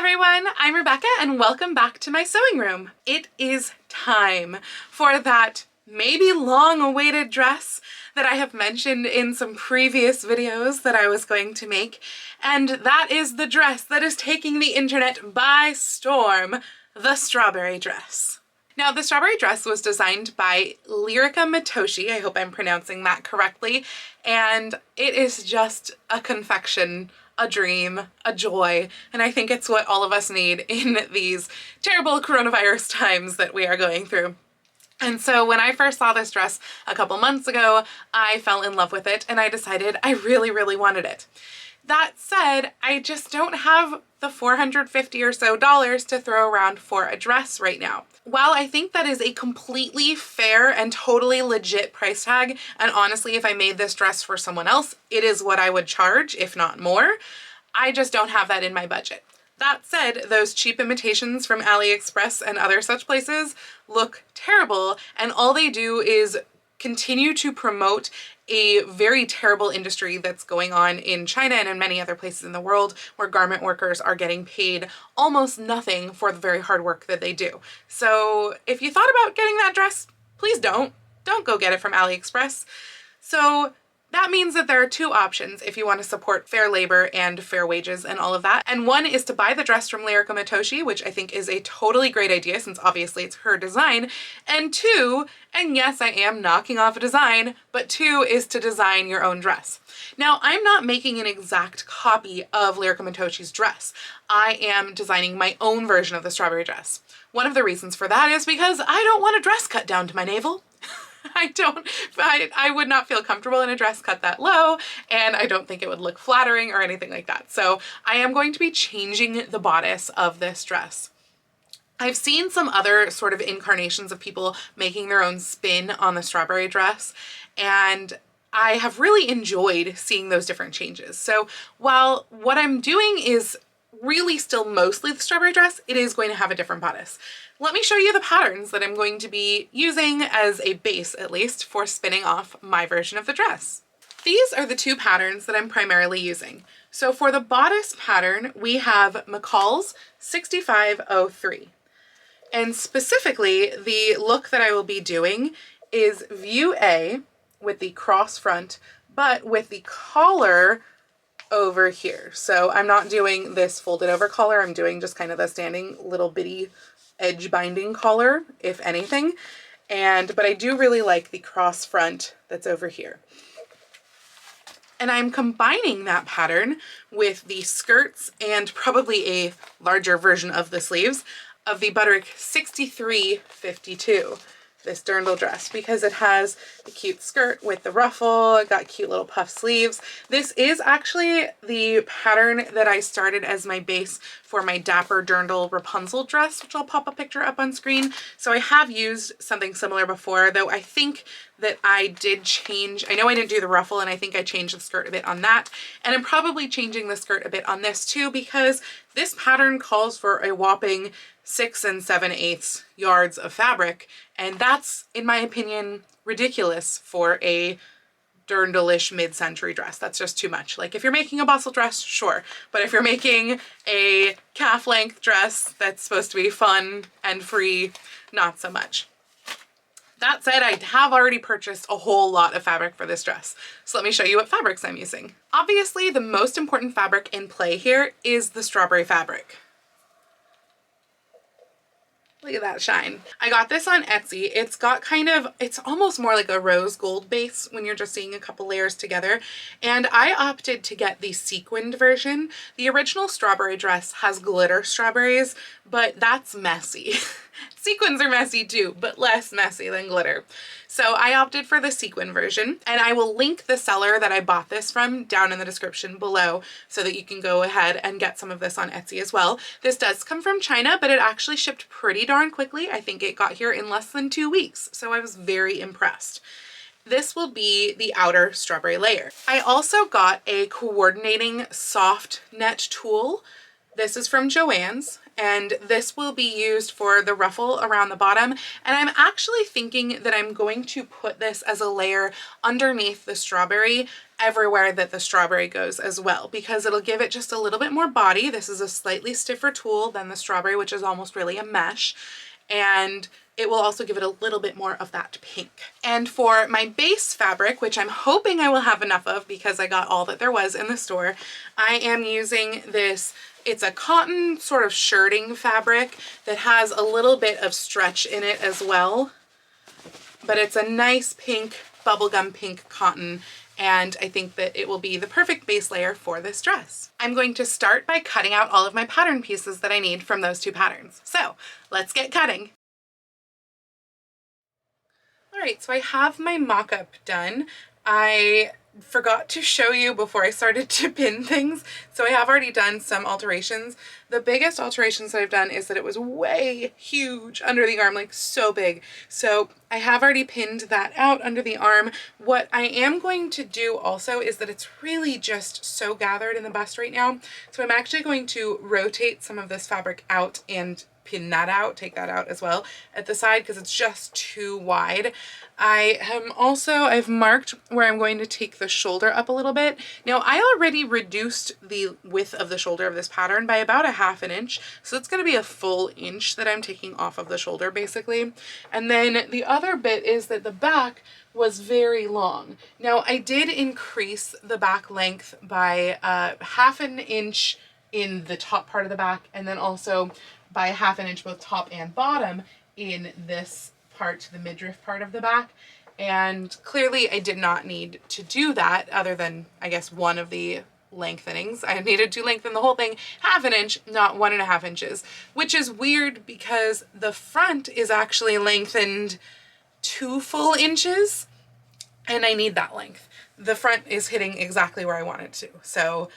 everyone, I'm Rebecca and welcome back to my sewing room. It is time for that maybe long-awaited dress that I have mentioned in some previous videos that I was going to make, and that is the dress that is taking the internet by storm, the strawberry dress. Now, the strawberry dress was designed by Lyrica Matoshi, I hope I'm pronouncing that correctly, and it is just a confection, a dream, a joy, and I think it's what all of us need in these terrible coronavirus times that we are going through. And so when I first saw this dress a couple months ago, I fell in love with it and I decided I really wanted it. That said, I just don't have the $450 or so to throw around for a dress right now. While I think that is a completely fair and totally legit price tag, and honestly, if I made this dress for someone else, it is what I would charge, if not more, I just don't have that in my budget. That said, those cheap imitations from AliExpress and other such places look terrible, and all they do is continue to promote a very terrible industry that's going on in China and in many other places in the world where garment workers are getting paid almost nothing for the very hard work that they do. So if you thought about getting that dress, please don't. Don't go get it from AliExpress. So that means that there are two options if you want to support fair labor and fair wages and all of that. And one is to buy the dress from Lyrica Matoshi, which I think is a totally great idea since obviously it's her design. And two, and yes, I am knocking off a design, but two is to design your own dress. Now, I'm not making an exact copy of Lyrica Matoshi's dress. I am designing my own version of the strawberry dress. One of the reasons for that is because I don't want a dress cut down to my navel. I would not feel comfortable in a dress cut that low, and I don't think it would look flattering or anything like that. So I am going to be changing the bodice of this dress. I've seen some other sort of incarnations of people making their own spin on the strawberry dress, and I have really enjoyed seeing those different changes. So while what I'm doing is really still mostly the strawberry dress, it is going to have a different bodice. Let me show you the patterns that I'm going to be using as a base, at least, for spinning off my version of the dress. These are the two patterns that I'm primarily using. So for the bodice pattern, we have McCall's 6503. And specifically, the look that I will be doing is view A with the cross front, but with the collar over here. So I'm not doing this folded over collar, I'm doing just kind of the standing little bitty edge binding collar, if anything. But I do really like the cross front that's over here. And I'm combining that pattern with the skirts and probably a larger version of the sleeves of the Butterick 6352. This dirndl dress, because it has the cute skirt with the ruffle, it got cute little puff sleeves. This is actually the pattern that I started as my base for my Dapper Dirndl Rapunzel dress, which I'll pop a picture up on screen. So I have used something similar before, though I think that I did change, I know I didn't do the ruffle, and I think I changed the skirt a bit on that, and I'm probably changing the skirt a bit on this too, because this pattern calls for a whopping 6 7/8 yards of fabric, and that's, in my opinion, ridiculous for a dirndl-ish mid-century dress. That's just too much. Like, if you're making a bustle dress, sure, but if you're making a calf-length dress that's supposed to be fun and free, not so much. That said, I have already purchased a whole lot of fabric for this dress, so let me show you what fabrics I'm using. Obviously, the most important fabric in play here is the strawberry fabric. Look at that shine. I got this on Etsy. It's got it's almost more like a rose gold base when you're just seeing a couple layers together. And I opted to get the sequined version. The original strawberry dress has glitter strawberries, but that's messy. Sequins are messy too, but less messy than glitter. So I opted for the sequin version, and I will link the seller that I bought this from down in the description below so that you can go ahead and get some of this on Etsy as well. This does come from China, but it actually shipped pretty darn quickly. I think it got here in less than 2 weeks, so I was very impressed. This will be the outer strawberry layer. I also got a coordinating soft net tulle This is from Joann's, and this will be used for the ruffle around the bottom. And I'm actually thinking that I'm going to put this as a layer underneath the strawberry everywhere that the strawberry goes as well, because it'll give it just a little bit more body. This is a slightly stiffer tulle than the strawberry, which is almost really a mesh. And it will also give it a little bit more of that pink. And for my base fabric, which I'm hoping I will have enough of because I got all that there was in the store, I am using this. It's a cotton sort of shirting fabric that has a little bit of stretch in it as well, but it's a nice pink, bubblegum pink cotton, and I think that it will be the perfect base layer for this dress. I'm going to start by cutting out all of my pattern pieces that I need from those two patterns. So let's get cutting. All right, so I have my mock-up done. I forgot to show you before I started to pin things, so I have already done some alterations. The biggest alterations that I've done is that it was way huge under the arm, like so big. So I have already pinned that out under the arm. What I am going to do also is that it's really just so gathered in the bust right now. So I'm actually going to rotate some of this fabric out and pin that out, take that out as well at the side because it's just too wide. I've marked where I'm going to take the shoulder up a little bit. Now I already reduced the width of the shoulder of this pattern by about a ½ inch. So it's going to be a full inch that I'm taking off of the shoulder basically. And then the other bit is that the back was very long. Now I did increase the back length by ½ inch in the top part of the back, and then also by ½ inch both top and bottom in this part, the midriff part of the back. And clearly I did not need to do that other than, I guess, one of the lengthenings. I needed to lengthen the whole thing ½ inch, not 1½ inches, which is weird because the front is actually lengthened 2 full inches and I need that length. The front is hitting exactly where I want it to. So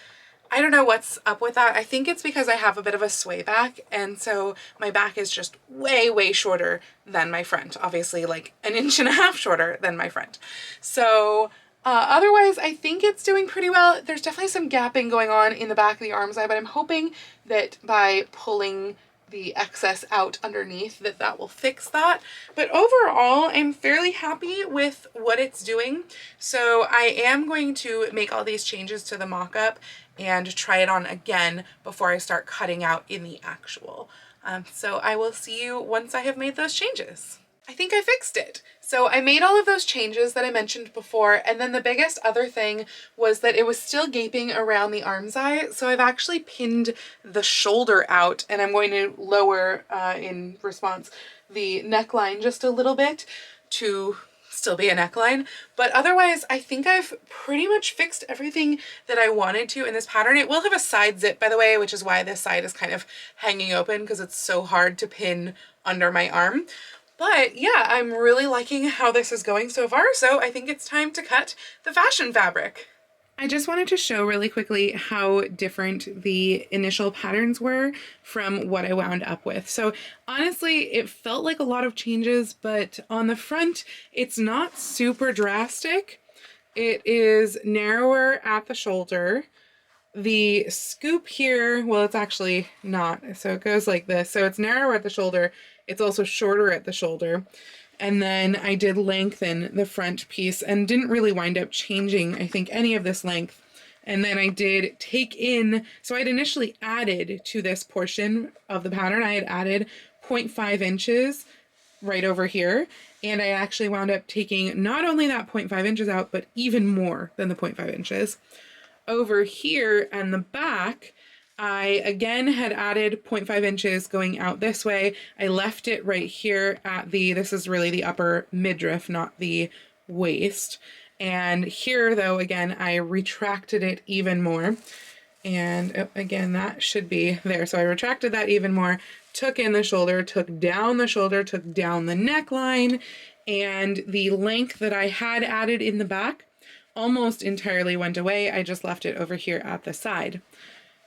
I don't know what's up with that. I think it's because I have a bit of a sway back, and so my back is just way, way shorter than my front. Obviously like 1.5 inches shorter than my front. So otherwise I think it's doing pretty well. There's definitely some gapping going on in the back of the arm side, but I'm hoping that by pulling the excess out underneath that will fix that. But overall I'm fairly happy with what it's doing. So I am going to make all these changes to the mock-up and try it on again before I start cutting out in the actual. So I will see you once I have made those changes. I think I fixed it. So I made all of those changes that I mentioned before, and then the biggest other thing was that it was still gaping around the arm's eye. So I've actually pinned the shoulder out, and I'm going to lower, in response, the neckline just a little bit to still be a neckline. But otherwise I think I've pretty much fixed everything that I wanted to in this pattern. It will have a side zip, by the way, which is why this side is kind of hanging open because it's so hard to pin under my arm. But yeah, I'm really liking how this is going so far, so I think it's time to cut the fashion fabric. I just wanted to show really quickly how different the initial patterns were from what I wound up with. So honestly, it felt like a lot of changes, but on the front, it's not super drastic. It is narrower at the shoulder. The scoop here, well, it's actually not. So it goes like this. So it's narrower at the shoulder. It's also shorter at the shoulder. And then I did lengthen the front piece and didn't really wind up changing, I think, any of this length. And then I did take in, so I'd initially added to this portion of the pattern, I had added 0.5 inches right over here. And I actually wound up taking not only that 0.5 inches out, but even more than the 0.5 inches. Over here and the back, I again had added 0.5 inches going out this way. I left it right here at this is really the upper midriff, not the waist. And here though, again, I retracted it even more. And again, that should be there. So I retracted that even more, took in the shoulder, took down the shoulder, took down the neckline, and the length that I had added in the back almost entirely went away. I just left it over here at the side.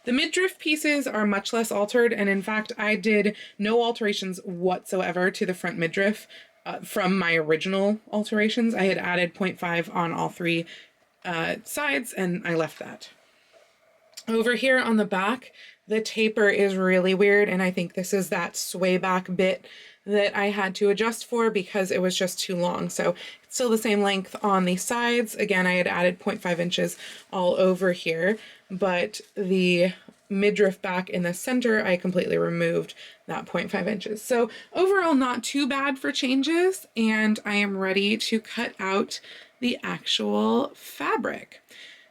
The midriff pieces are much less altered, and in fact, I did no alterations whatsoever to the front midriff from my original alterations. I had added 0.5 on all 3 sides, and I left that. Over here on the back, The taper is really weird, and I think this is that sway back bit that I had to adjust for because it was just too long. So it's still the same length on the sides. Again, I had added 0.5 inches all over here, but the midriff back in the center, I completely removed that 0.5 inches. So overall, not too bad for changes, and I am ready to cut out the actual fabric.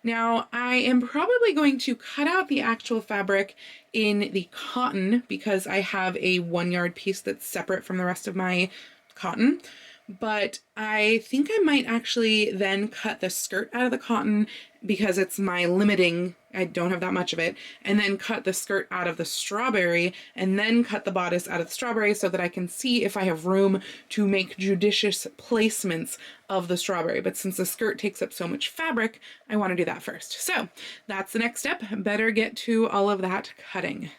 Now, I am probably going to cut out the actual fabric in the cotton because I have a 1 yard piece that's separate from the rest of my cotton. But I think I might actually then cut the skirt out of the cotton because it's my limiting, I don't have that much of it, and then cut the skirt out of the strawberry and then cut the bodice out of the strawberry so that I can see if I have room to make judicious placements of the strawberry. But since the skirt takes up so much fabric, I want to do that first. So that's the next step. Better get to all of that cutting.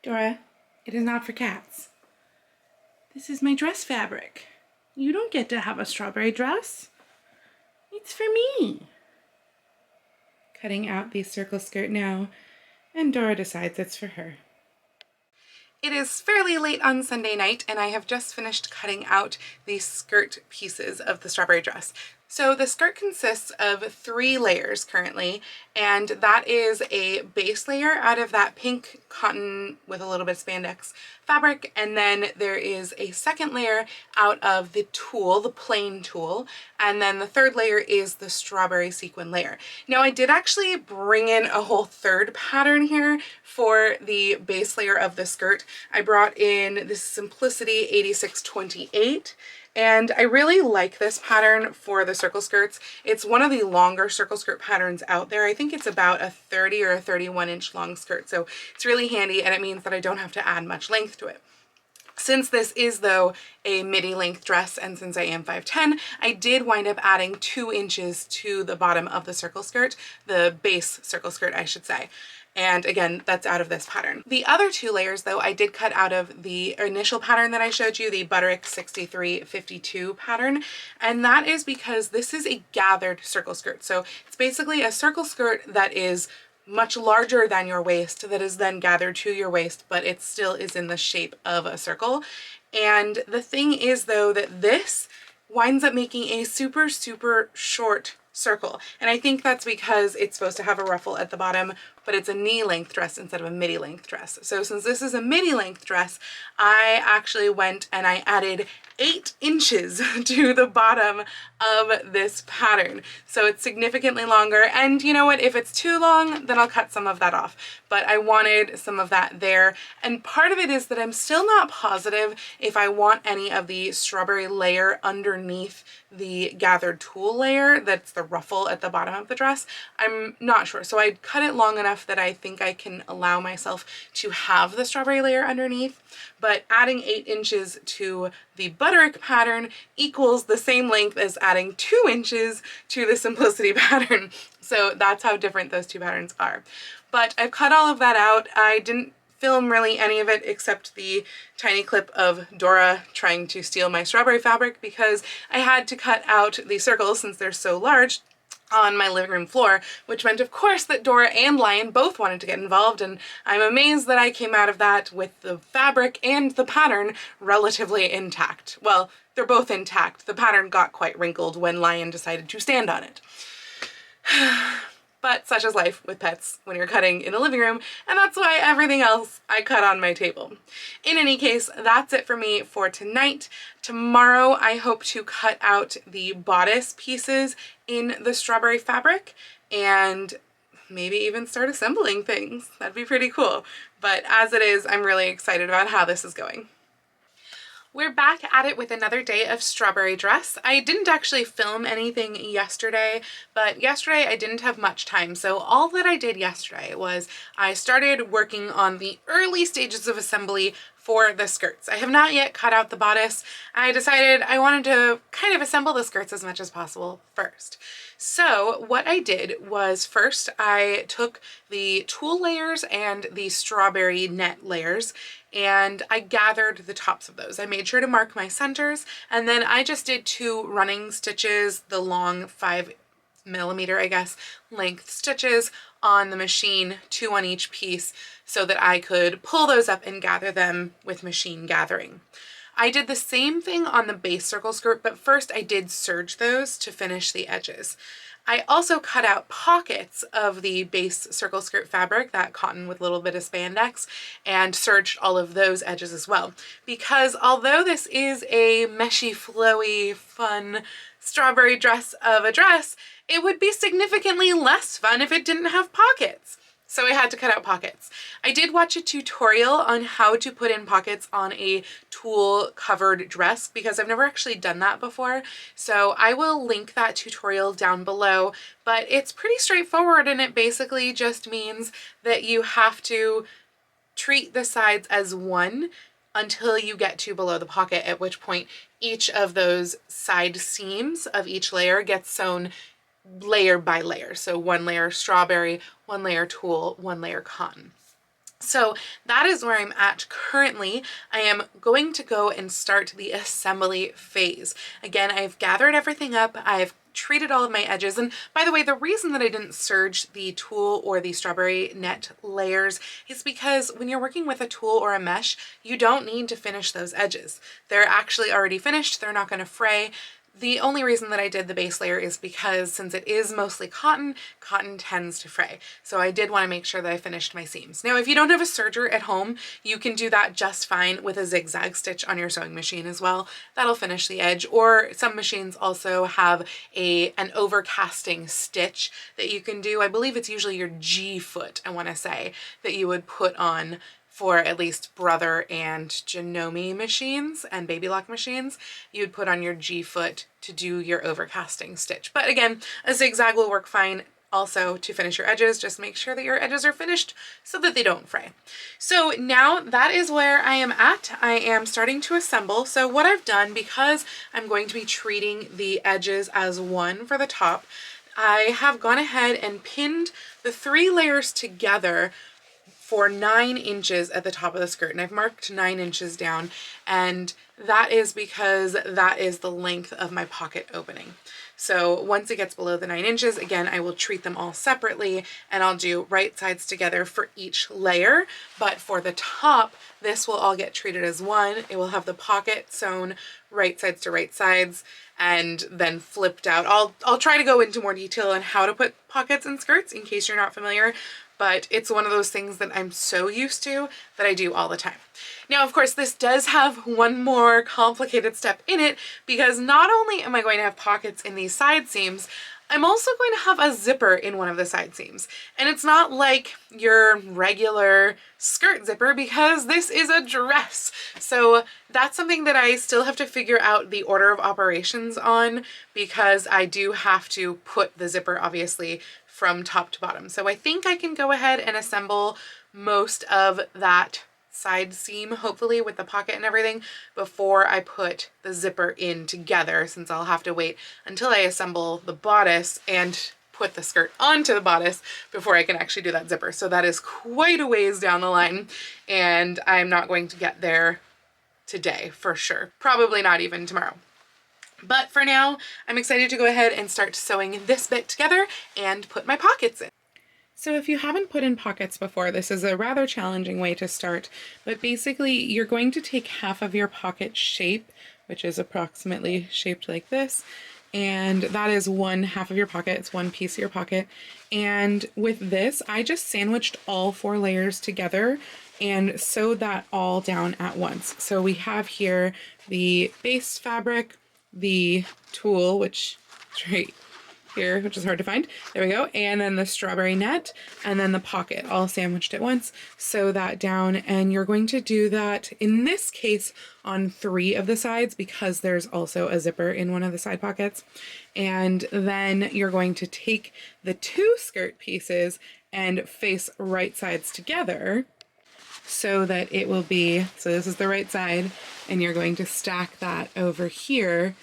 Dora, it is not for cats. This is my dress fabric. You don't get to have a strawberry dress. It's for me. Cutting out the circle skirt now, and Dora decides it's for her. It is fairly late on Sunday night, and I have just finished cutting out the skirt pieces of the strawberry dress. So the skirt consists of 3 layers currently, and that is a base layer out of that pink cotton with a little bit of spandex fabric, and then there is a second layer out of the tulle, the plain tulle, and then the third layer is the strawberry sequin layer. Now I did actually bring in a whole third pattern here for the base layer of the skirt. I brought in this Simplicity 8628. And I really like this pattern for the circle skirts. It's one of the longer circle skirt patterns out there. I think it's about a 30 or a 31 inch long skirt. So it's really handy, and it means that I don't have to add much length to it. Since this is, though, a midi length dress, and since I am 5'10", I did wind up adding 2 inches to the bottom of the circle skirt, the base circle skirt, I should say. And again, that's out of this pattern. The other 2 layers, though, I did cut out of the initial pattern that I showed you, the Butterick 6352 pattern. And that is because this is a gathered circle skirt. So it's basically a circle skirt that is much larger than your waist, that is then gathered to your waist, but it still is in the shape of a circle. And the thing is, though, that this winds up making a super, super short circle. And I think that's because it's supposed to have a ruffle at the bottom, but it's a knee length dress instead of a midi length dress. So since this is a midi length dress, I actually went and I added 8 inches to the bottom of this pattern. So it's significantly longer, and you know what, if it's too long, then I'll cut some of that off. But I wanted some of that there, and part of it is that I'm still not positive if I want any of the strawberry layer underneath the gathered tulle layer that's the ruffle at the bottom of the dress. I'm not sure, so I cut it long enough that I think I can allow myself to have the strawberry layer underneath, but adding 8 inches to the Butterick pattern equals the same length as adding 2 inches to the Simplicity pattern. So that's how different those 2 patterns are. But I've cut all of that out. I didn't film really any of it except the tiny clip of Dora trying to steal my strawberry fabric because I had to cut out the circles since they're so large on my living room floor, which meant of course that Dora and Lion both wanted to get involved, and I'm amazed that I came out of that with the fabric and the pattern relatively intact. Well, they're both intact. The pattern got quite wrinkled when Lion decided to stand on it. But such is life with pets when you're cutting in a living room, and that's why everything else I cut on my table. In any case, that's it for me for tonight. Tomorrow I hope to cut out the bodice pieces in the strawberry fabric and maybe even start assembling things. That'd be pretty cool. But as it is, I'm really excited about how this is going. We're back at it with another day of strawberry dress. I didn't actually film anything yesterday, but yesterday I didn't have much time. So all that I did yesterday was I started working on the early stages of assembly for the skirts. I have not yet cut out the bodice. I decided I wanted to kind of assemble the skirts as much as possible first. So what I did was first I took the tulle layers and the strawberry net layers and I gathered the tops of those. I made sure to mark my centers, and then I just did 2 running stitches, the long 5 millimeter, I guess, length stitches on the machine, 2 on each piece, so that I could pull those up and gather them with machine gathering. I did the same thing on the base circle skirt, but first I did serge those to finish the edges. I also cut out pockets of the base circle skirt fabric, that cotton with a little bit of spandex, and serged all of those edges as well. Because although this is a meshy, flowy, fun strawberry dress of a dress, it would be significantly less fun if it didn't have pockets. So I had to cut out pockets. I did watch a tutorial on how to put in pockets on a tulle covered dress because I've never actually done that before. So I will link that tutorial down below, but it's pretty straightforward, and it basically just means that you have to treat the sides as one until you get to below the pocket, at which point each of those side seams of each layer gets sewn layer by layer. So one layer strawberry, one layer tulle, one layer cotton. So that is where I'm at currently. I am going to go and start the assembly phase. Again, I've gathered everything up. I've treated all of my edges. And by the way, the reason that I didn't serge the tulle or the strawberry net layers is because when you're working with a tulle or a mesh, you don't need to finish those edges. They're actually already finished. They're not going to fray. The only reason that I did the base layer is because since it is mostly cotton, cotton tends to fray. So I did want to make sure that I finished my seams. Now, if you don't have a serger at home, you can do that just fine with a zigzag stitch on your sewing machine as well. That'll finish the edge. Or some machines also have an overcasting stitch that you can do. I believe it's usually your G-foot, I want to say, that you would put on for at least Brother and Janome machines and Baby Lock machines. You'd put on your G-foot to do your overcasting stitch. But again, a zigzag will work fine also to finish your edges. Just make sure that your edges are finished so that they don't fray. So now that is where I am at. I am starting to assemble. So what I've done, because I'm going to be treating the edges as one for the top, I have gone ahead and pinned the 3 layers together for 9 inches at the top of the skirt, and I've marked 9 inches down, and that is because that is the length of my pocket opening. So once it gets below the 9 inches, again, I will treat them all separately, and I'll do right sides together for each layer. But for the top, this will all get treated as one. It will have the pocket sewn right sides to right sides and then flipped out. I'll try to go into more detail on how to put pockets in skirts in case you're not familiar, but it's one of those things that I'm so used to that I do all the time. Now, of course, this does have one more complicated step in it, because not only am I going to have pockets in these side seams, I'm also going to have a zipper in one of the side seams. And it's not like your regular skirt zipper, because this is a dress. So that's something that I still have to figure out the order of operations on, because I do have to put the zipper obviously from top to bottom. So I think I can go ahead and assemble most of that side seam, hopefully with the pocket and everything, before I put the zipper in together, since I'll have to wait until I assemble the bodice and put the skirt onto the bodice before I can actually do that zipper. So that is quite a ways down the line, and I'm not going to get there today for sure. Probably not even tomorrow. But for now, I'm excited to go ahead and start sewing this bit together and put my pockets in. So if you haven't put in pockets before, this is a rather challenging way to start, but basically you're going to take half of your pocket shape, which is approximately shaped like this, and that is one half of your pocket. It's one piece of your pocket. And with this, I just sandwiched all 4 layers together and sewed that all down at once. So we have here the base fabric, the tulle, which is right here, which is hard to find. There we go. And then the strawberry net, and then the pocket, all sandwiched at once. Sew that down, and you're going to do that, in this case, on 3 of the sides, because there's also a zipper in one of the side pockets. And then you're going to take the 2 skirt pieces and face right sides together, so that it will be, so this is the right side, and you're going to stack that over here,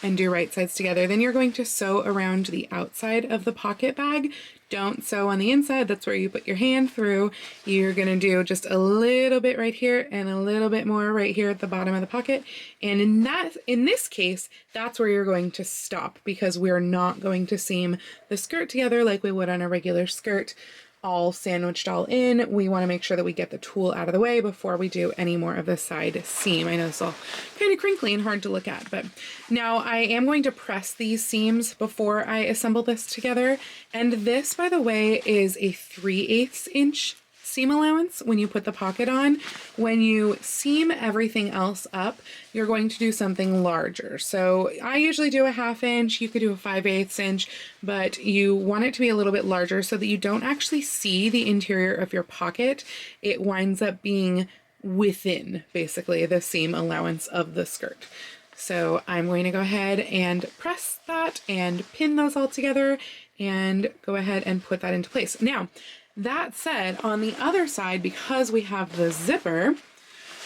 and do right sides together. Then you're going to sew around the outside of the pocket bag. Don't sew on the inside, that's where you put your hand through. You're gonna do just a little bit right here and a little bit more right here at the bottom of the pocket. And in this case, that's where you're going to stop, because we're not going to seam the skirt together like we would on a regular skirt, all sandwiched all in. We want to make sure that we get the tulle out of the way before we do any more of the side seam. I know it's all kind of crinkly and hard to look at, but now I am going to press these seams before I assemble this together. And this, by the way, is a 3/8 inch seam allowance when you put the pocket on. When you seam everything else up, you're going to do something larger. So I usually do a 1/2 inch, you could do a 5/8 inch, but you want it to be a little bit larger so that you don't actually see the interior of your pocket. It winds up being within basically the seam allowance of the skirt. So I'm going to go ahead and press that and pin those all together and go ahead and put that into place. Now, that said, on the other side, because we have the zipper,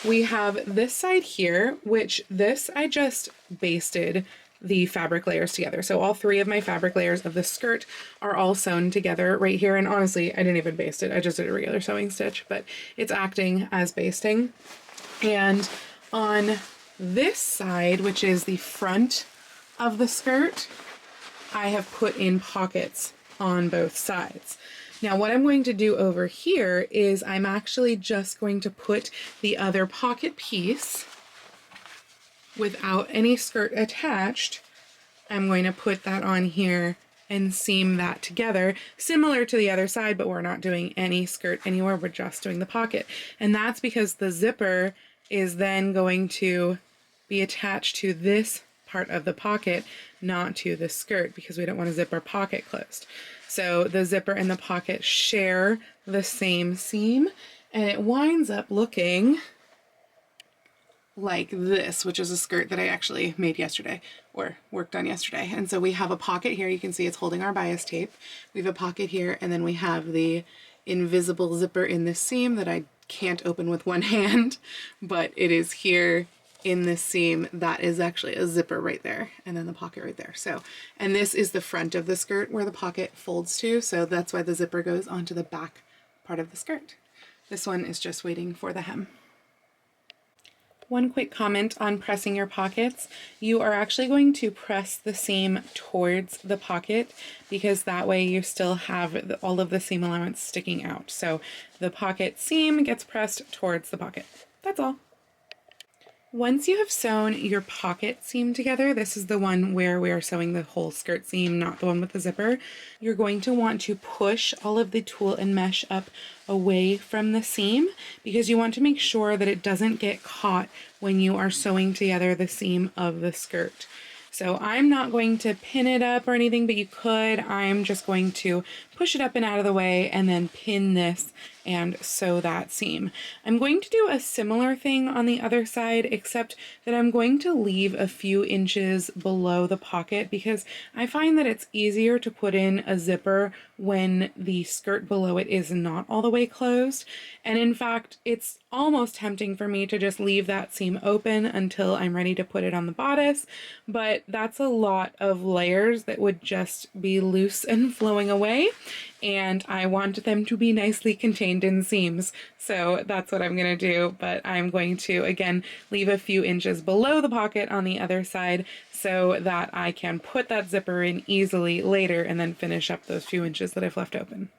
we have this side here, which this I just basted the fabric layers together. So all 3 of my fabric layers of the skirt are all sewn together right here. And honestly, I didn't even baste it. I just did a regular sewing stitch, but it's acting as basting. And on this side, which is the front of the skirt, I have put in pockets on both sides. Now what I'm going to do over here is I'm actually just going to put the other pocket piece without any skirt attached. I'm going to put that on here and seam that together, similar to the other side, but we're not doing any skirt anywhere, we're just doing the pocket. And that's because the zipper is then going to be attached to this part of the pocket, not to the skirt, because we don't want to zip our pocket closed. So the zipper and the pocket share the same seam, and it winds up looking like this, which is a skirt that I actually made yesterday or worked on yesterday. And so we have a pocket here, you can see it's holding our bias tape. We have a pocket here, and then we have the invisible zipper in this seam that I can't open with one hand, but it is here in this seam. That is actually a zipper right there, and then the pocket right there. So, and this is the front of the skirt where the pocket folds to, so that's why the zipper goes onto the back part of the skirt. This one is just waiting for the hem. One quick comment on pressing your pockets. You are actually going to press the seam towards the pocket, because that way you still have all of the seam allowance sticking out. So the pocket seam gets pressed towards the pocket. That's all. Once you have sewn your pocket seam together, this is the one where we are sewing the whole skirt seam, not the one with the zipper, you're going to want to push all of the tulle and mesh up away from the seam, because you want to make sure that it doesn't get caught when you are sewing together the seam of the skirt. So I'm not going to pin it up or anything, but you could. I'm just going to push it up and out of the way and then pin this and sew that seam. I'm going to do a similar thing on the other side, except that I'm going to leave a few inches below the pocket, because I find that it's easier to put in a zipper when the skirt below it is not all the way closed. And in fact, it's almost tempting for me to just leave that seam open until I'm ready to put it on the bodice, but that's a lot of layers that would just be loose and flowing away, and I want them to be nicely contained in seams. So that's what I'm going to do, but I'm going to, again, leave a few inches below the pocket on the other side so that I can put that zipper in easily later and then finish up those few inches that I've left open.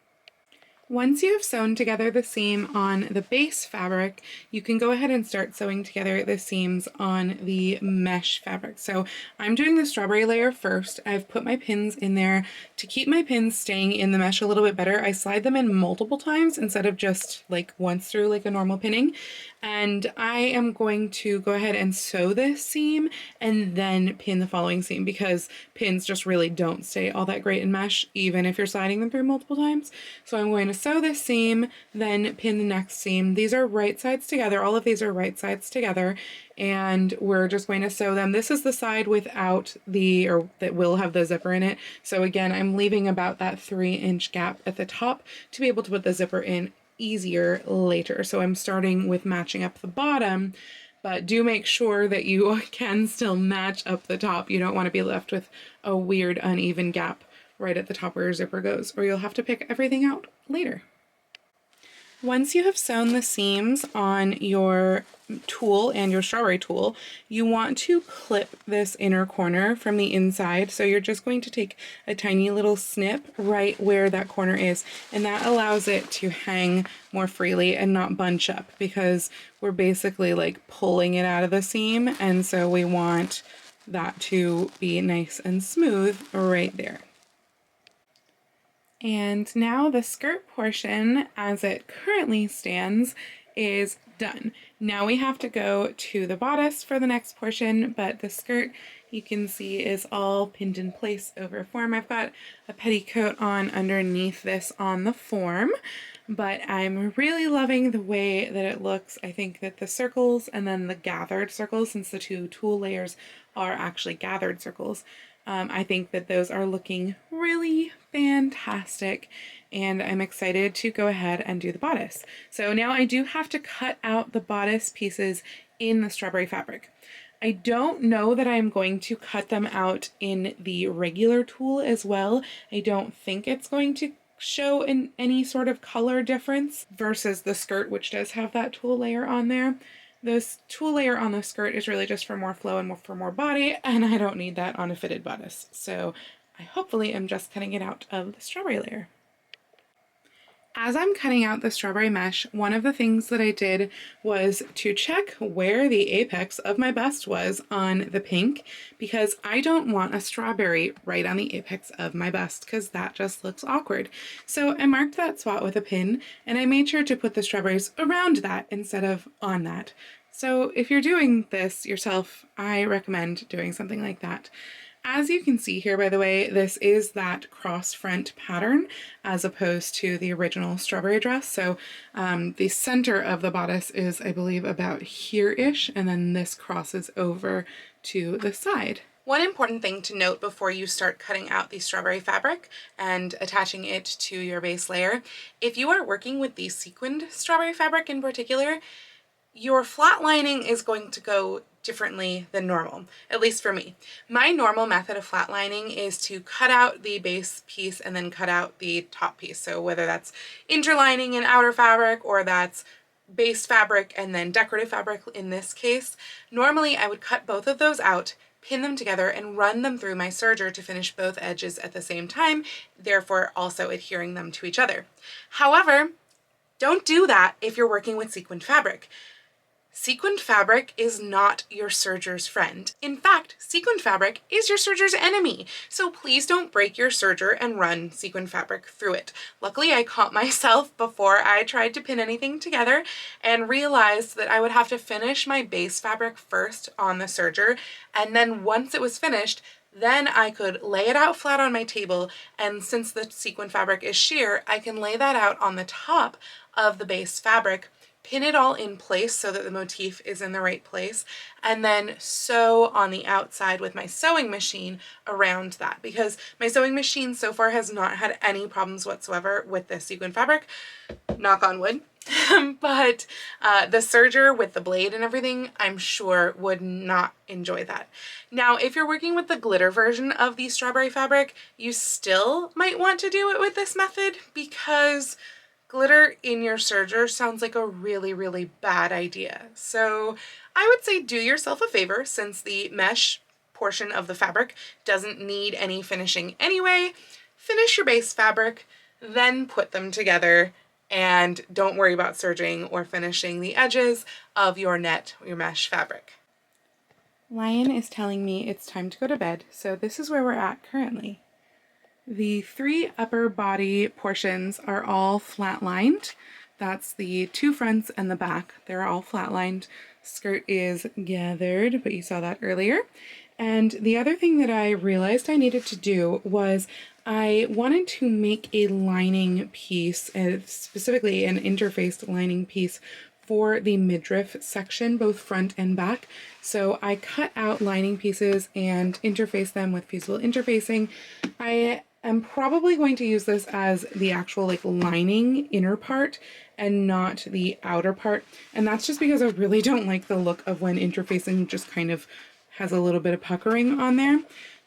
Once you have sewn together the seam on the base fabric, you can go ahead and start sewing together the seams on the mesh fabric. So I'm doing the strawberry layer first. I've put my pins in there to keep my pins staying in the mesh a little bit better. I slide them in multiple times instead of just like once through like a normal pinning. And I am going to go ahead and sew this seam and then pin the following seam, because pins just really don't stay all that great in mesh, even if you're sliding them through multiple times. So I'm going to sew this seam, then pin the next seam. These are right sides together. All of these are right sides together, and we're just going to sew them. This is the side without the, or that will have the zipper in it. So again, I'm leaving about that 3-inch gap at the top to be able to put the zipper in easier later. So I'm starting with matching up the bottom but do make sure that you can still match up the top. You don't want to be left with a weird uneven gap right at the top where your zipper goes, or you'll have to pick everything out later. Once you have sewn the seams on your tool and your strawberry tool, you want to clip this inner corner from the inside. So you're just going to take a tiny little snip right where that corner is, and that allows it to hang more freely and not bunch up, because we're basically like pulling it out of the seam, and so we want that to be nice and smooth right there. And now the skirt portion, as it currently stands, is done. Now we have to go to the bodice for the next portion, but the skirt, you can see, is all pinned in place over form. I've got a petticoat on underneath this on the form, but I'm really loving the way that it looks. I think that the circles and then the gathered circles, since the two tool layers are actually gathered circles, I think that those are looking really fantastic, and I'm excited to go ahead and do the bodice. So now I do have to cut out the bodice pieces in the strawberry fabric. I don't know that I'm going to cut them out in the regular tool as well. I don't think it's going to show in any sort of color difference versus the skirt, which does have that tool layer on there. This tool layer on the skirt is really just for more flow and for more body, and I don't need that on a fitted bodice. So I hopefully am just cutting it out of the strawberry layer. As I'm cutting out the strawberry mesh, one of the things that I did was to check where the apex of my bust was on the pink, because I don't want a strawberry right on the apex of my bust, because that just looks awkward. So I marked that spot with a pin, and I made sure to put the strawberries around that instead of on that. So if you're doing this yourself, I recommend doing something like that. As you can see here, by the way, this is that cross front pattern as opposed to the original strawberry dress. So the center of the bodice is, I believe, about here-ish, and then this crosses over to the side. One important thing to note before you start cutting out the strawberry fabric and attaching it to your base layer, if you are working with the sequined strawberry fabric in particular, your flat lining is going to go differently than normal, at least for me. My normal method of flat lining is to cut out the base piece and then cut out the top piece. So whether that's interlining and outer fabric, or that's base fabric and then decorative fabric in this case, normally I would cut both of those out, pin them together, and run them through my serger to finish both edges at the same time, therefore also adhering them to each other. However, don't do that if you're working with sequined fabric. Sequined fabric is not your serger's friend. In fact, sequined fabric is your serger's enemy. So please don't break your serger and run sequined fabric through it. Luckily, I caught myself before I tried to pin anything together and realized that I would have to finish my base fabric first on the serger, and then once it was finished, then I could lay it out flat on my table, and since the sequin fabric is sheer, I can lay that out on the top of the base fabric, pin it all in place so that the motif is in the right place, and then sew on the outside with my sewing machine around that, because my sewing machine so far has not had any problems whatsoever with this sequin fabric, knock on wood. But the serger with the blade and everything, I'm sure would not enjoy that. Now, if you're working with the glitter version of the strawberry fabric, you still might want to do it with this method, because glitter in your serger sounds like a really, really bad idea. So I would say do yourself a favor, since the mesh portion of the fabric doesn't need any finishing anyway. Finish your base fabric, then put them together, and don't worry about serging or finishing the edges of your net, your mesh fabric. Lion is telling me it's time to go to bed, so this is where we're at currently. The three upper body portions are all flat-lined. That's the two fronts and the back. They're all flat-lined. Skirt is gathered, but you saw that earlier. And the other thing that I realized I needed to do was I wanted to make a lining piece, specifically an interfaced lining piece for the midriff section, both front and back. So I cut out lining pieces and interfaced them with fusible interfacing. I I'm probably going to use this as the actual like lining inner part and not the outer part. And that's just because I really don't like the look of when interfacing just kind of has a little bit of puckering on there.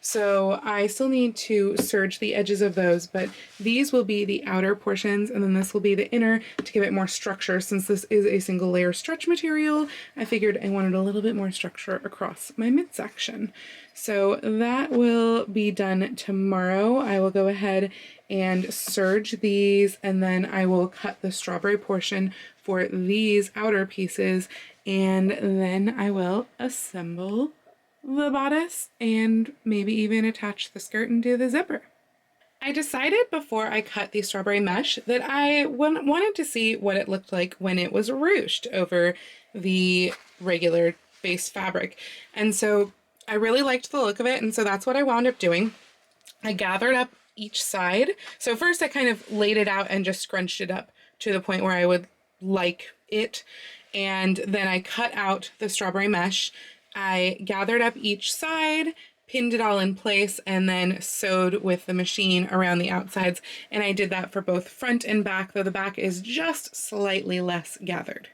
So I still need to serge the edges of those, but these will be the outer portions and then this will be the inner to give it more structure. Since this is a single layer stretch material, I figured I wanted a little bit more structure across my midsection. So that will be done tomorrow. I will go ahead and serge these and then I will cut the strawberry portion for these outer pieces and then I will assemble the bodice and maybe even attach the skirt and do the zipper. I decided before I cut the strawberry mesh that I wanted to see what it looked like when it was ruched over the regular base fabric. And so I really liked the look of it, and so that's what I wound up doing. I gathered up each side. So first I kind of laid it out and just scrunched it up to the point where I would like it. And then I cut out the strawberry mesh. I gathered up each side, pinned it all in place, and then sewed with the machine around the outsides. And I did that for both front and back, though the back is just slightly less gathered.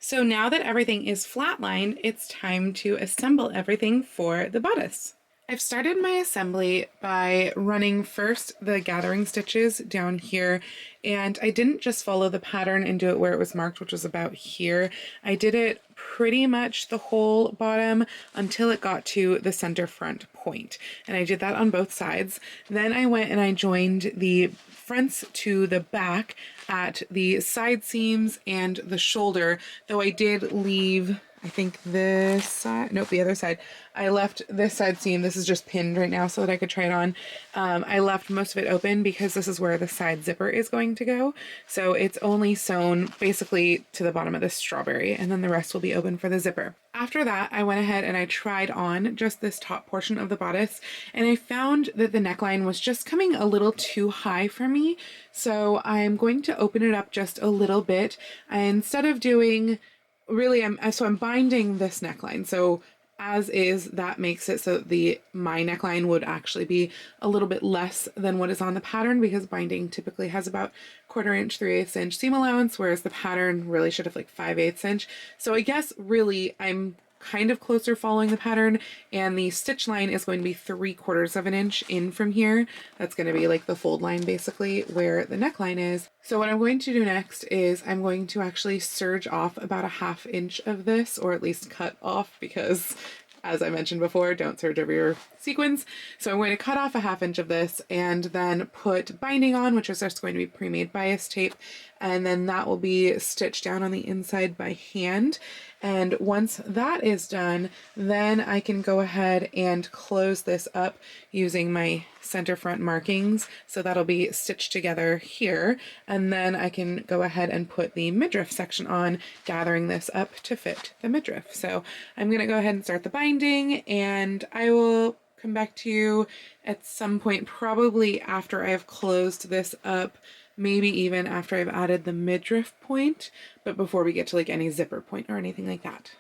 So now that everything is flatlined, it's time to assemble everything for the bodice. I've started my assembly by running first the gathering stitches down here, and I didn't just follow the pattern and do it where it was marked, which was about here. I did it pretty much the whole bottom until it got to the center front point, and I did that on both sides. Then I went and I joined the fronts to the back at the side seams and the shoulder, though I did leave, I think this side, nope, the other side. I left this side seam, this is just pinned right now so that I could try it on. I left most of it open because this is where the side zipper is going to go. So it's only sewn basically to the bottom of this strawberry, and then the rest will be open for the zipper. After that, I went ahead and I tried on just this top portion of the bodice, and I found that the neckline was just coming a little too high for me. So I'm going to open it up just a little bit. Instead of doing really, I'm binding this neckline. So as is, that makes it so that my neckline would actually be a little bit less than what is on the pattern, because binding typically has about 1/4 inch, 3/8 inch seam allowance, whereas the pattern really should have like 5/8 inch. So I guess really I'm kind of closer following the pattern, and the stitch line is going to be 3/4 of an inch in from here. That's going to be like the fold line basically where the neckline is. So what I'm going to do next is I'm going to actually serge off about 1/2 inch of this, or at least cut off, because as I mentioned before, don't serge over your sequins. So I'm going to cut off 1/2 inch of this and then put binding on, which is just going to be pre-made bias tape. And then that will be stitched down on the inside by hand. And once that is done, then I can go ahead and close this up using my center front markings. So that'll be stitched together here. And then I can go ahead and put the midriff section on, gathering this up to fit the midriff. So I'm going to go ahead and start the binding, and I will come back to you at some point, probably after I've closed this up, maybe even after I've added the midriff point, but before we get to like any zipper point or anything like that.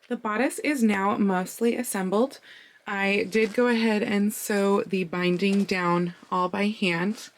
The bodice is now mostly assembled. I did go ahead and sew the binding down all by hand.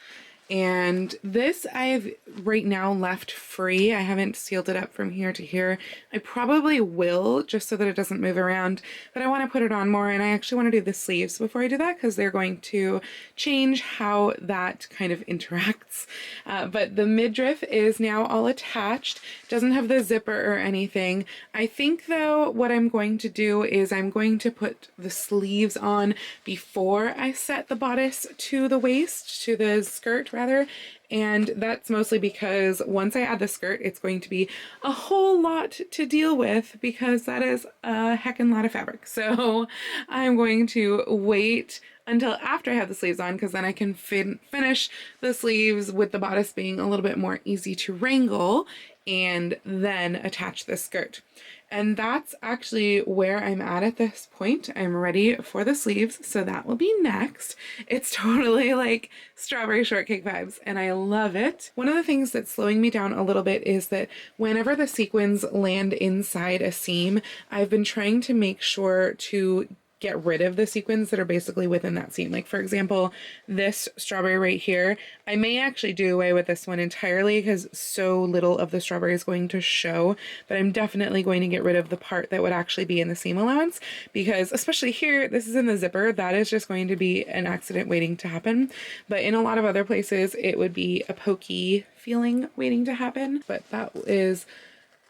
And this I've right now left free. I haven't sealed it up from here to here. I probably will, just so that it doesn't move around, but I want to put it on more, and I actually want to do the sleeves before I do that because they're going to change how that kind of interacts. But the midriff is now all attached. Doesn't have the zipper or anything. I think though what I'm going to do is I'm going to put the sleeves on before I set the bodice to the waist, to the skirt rather, and that's mostly because once I add the skirt, it's going to be a whole lot to deal with because that is a heckin' lot of fabric. So I'm going to wait until after I have the sleeves on, because then I can finish the sleeves with the bodice being a little bit more easy to wrangle, and then attach the skirt. And that's actually where I'm at this point. I'm ready for the sleeves, so that will be next. It's totally like strawberry shortcake vibes, and I love it. One of the things that's slowing me down a little bit is that whenever the sequins land inside a seam, I've been trying to make sure to get rid of the sequins that are basically within that seam. Like for example, this strawberry right here, I may actually do away with this one entirely because so little of the strawberry is going to show, but I'm definitely going to get rid of the part that would actually be in the seam allowance, because especially here, this is in the zipper, that is just going to be an accident waiting to happen. But in a lot of other places, it would be a pokey feeling waiting to happen. But that is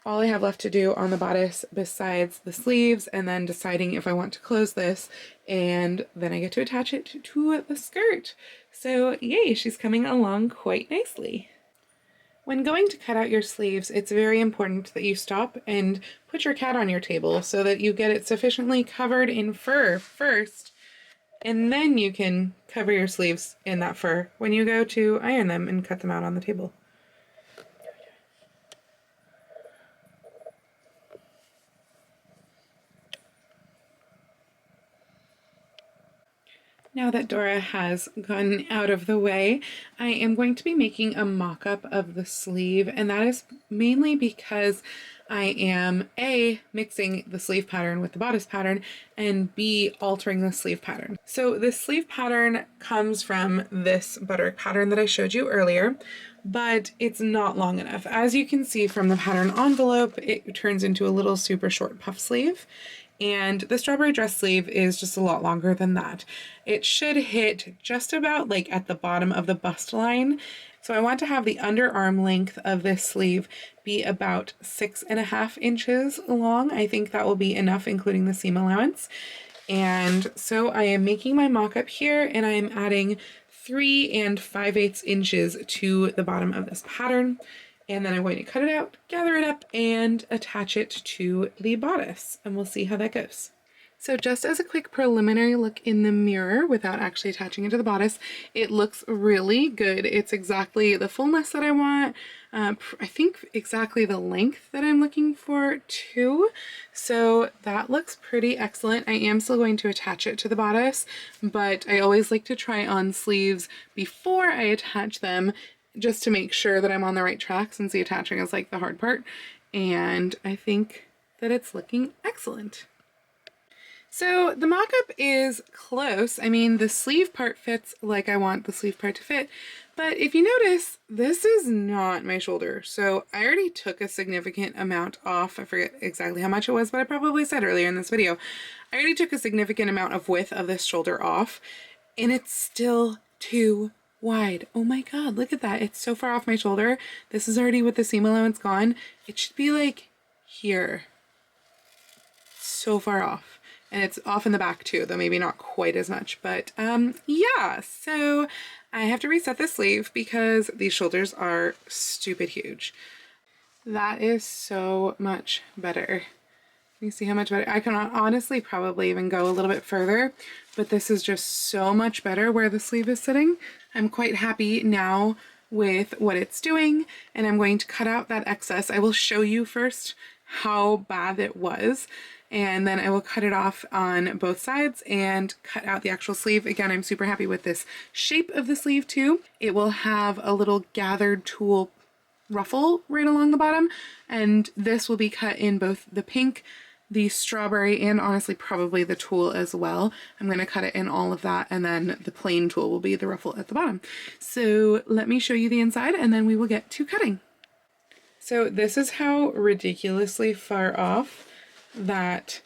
all I have left to do on the bodice besides the sleeves, and then deciding if I want to close this, and then I get to attach it to the skirt. So yay, she's coming along quite nicely. When going to cut out your sleeves, it's very important that you stop and put your cat on your table so that you get it sufficiently covered in fur first, and then you can cover your sleeves in that fur when you go to iron them and cut them out on the table. Now that Dora has gotten out of the way, I am going to be making a mock-up of the sleeve, and that is mainly because I am A, mixing the sleeve pattern with the bodice pattern, and B, altering the sleeve pattern. So the sleeve pattern comes from this butter pattern that I showed you earlier, but it's not long enough. As you can see from the pattern envelope, it turns into a little super short puff sleeve. And the strawberry dress sleeve is just a lot longer than that. It should hit just about like at the bottom of the bust line. So I want to have the underarm length of this sleeve be about 6.5 inches long. I think that will be enough, including the seam allowance. And so I am making my mock-up here, and I am adding 3 5/8 inches to the bottom of this pattern. And then I'm going to cut it out, gather it up, and attach it to the bodice, and we'll see how that goes. So just as a quick preliminary look in the mirror without actually attaching it to the bodice, it looks really good. It's exactly the fullness that I want. I think exactly the length that I'm looking for too. So that looks pretty excellent. I am still going to attach it to the bodice, but I always like to try on sleeves before I attach them, just to make sure that I'm on the right track, since the attaching is like the hard part. And I think that it's looking excellent. So the mock-up is close. I mean, the sleeve part fits like I want the sleeve part to fit, but if you notice, this is not my shoulder. So I already took a significant amount off. I forget exactly how much it was, but I probably said earlier in this video, I already took a significant amount of width of this shoulder off, and it's still too wide. Oh my god, look at that. It's so far off my shoulder. This is already with the seam allowance gone. It should be like here. So far off. And it's off in the back too, though maybe not quite as much. But yeah, so I have to reset the sleeve because these shoulders are stupid huge. That is so much better. You see how much better? I can honestly probably even go a little bit further, but this is just so much better where the sleeve is sitting. I'm quite happy now with what it's doing, and I'm going to cut out that excess. I will show you first how bad it was, and then I will cut it off on both sides and cut out the actual sleeve. Again, I'm super happy with this shape of the sleeve too. It will have a little gathered tulle ruffle right along the bottom, and this will be cut in both the pink, the strawberry, and honestly probably the tulle as well. I'm going to cut it in all of that, and then the plain tulle will be the ruffle at the bottom. So let me show you the inside, and then we will get to cutting. So this is how ridiculously far off that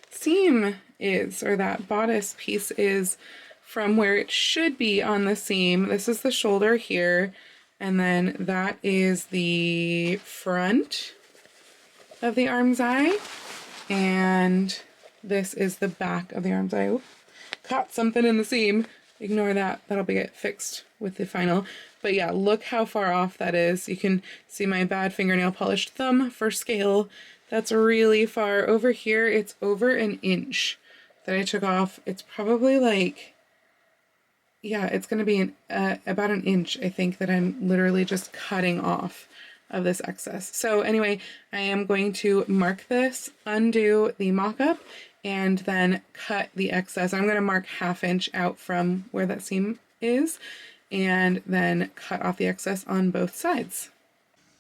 seam is, or that bodice piece is, from where it should be on the seam. This is the shoulder here, and then that is the front of the arm's eye, and this is the back of the arm's eye. Ooh, caught something in the seam. Ignore that. That'll be get fixed with the final. But yeah, look how far off that is. You can see my bad fingernail polished thumb for scale. That's really far. Over here, it's over an inch that I took off. It's probably like, yeah, it's going to be about an inch, I think, that I'm literally just cutting off of this excess. So anyway, I am going to mark this, undo the mock-up, and then cut the excess. I'm going to mark 1/2 inch out from where that seam is, and then cut off the excess on both sides.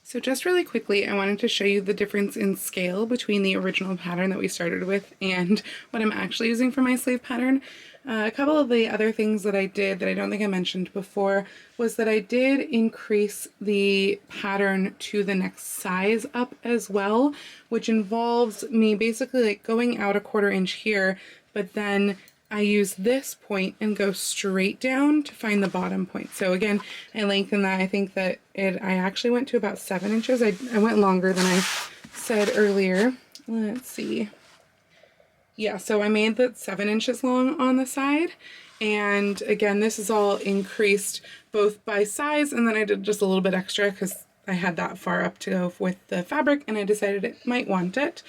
So just really quickly, I wanted to show you the difference in scale between the original pattern that we started with and what I'm actually using for my sleeve pattern. A couple of the other things that I did that I don't think I mentioned before was that I did increase the pattern to the next size up as well, which involves me basically like going out a 1/4 inch here, but then I use this point and go straight down to find the bottom point. So again, I lengthened that. I think that I actually went to about 7 inches. I went longer than I said earlier. Let's see. Yeah, so I made that 7 inches long on the side. And again, this is all increased both by size, and then I did just a little bit extra because I had that far up to go with the fabric and I decided it might want it.